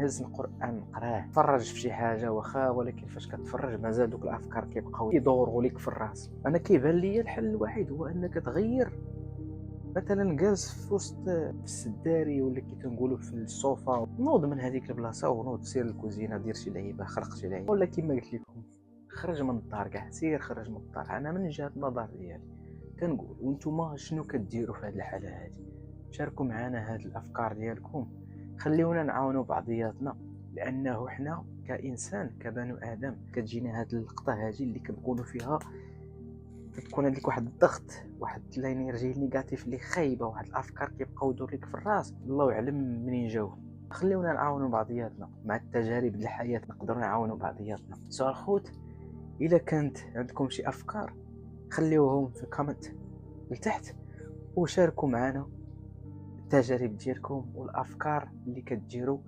هز القران نقراه، تفرج في شي حاجه واخا، ولكن فاش كتفرج مازال دوك الافكار كيبقاو يدوروا لك في الراس. انا كيبان لي الحل الوحيد هو انك تغير، مثلا جالس في وسط في السداري ولا كي كنقولوا في الصوفا، نوض من هذيك البلاصه ونوض سير للكوزينه، دير شي لعيبه، خرق شي لعيبه، ولا كما قلت لكم خرج من الدار كاع، سير خرج من الدار. انا من جهه النظر ديالي كنقول، وانتم شنو كديروا في هذه الحاله هذه؟ شاركوا معنا هذه الافكار ديالكم، خليونا نعاونوا بعضياتنا، لانه حنا كانسان كبنو ادم كتجينا هذه اللقطه هذه اللي كنكونوا فيها، كتكون عندك واحد الضغط، واحد الانرجي نيجاتيف اللي خايبه، واحد الافكار كيبقاو يدور لك في الراس، الله اعلم منين جاو. خليونا نعاونوا بعضياتنا، مع التجارب ديال الحياه نقدروا نعاونوا بعضياتنا. سؤال خوت، الا كانت عندكم شي افكار خليوهم في الكومنت لتحت، وشاركوا معنا التجارب ديالكم والافكار اللي كتديروا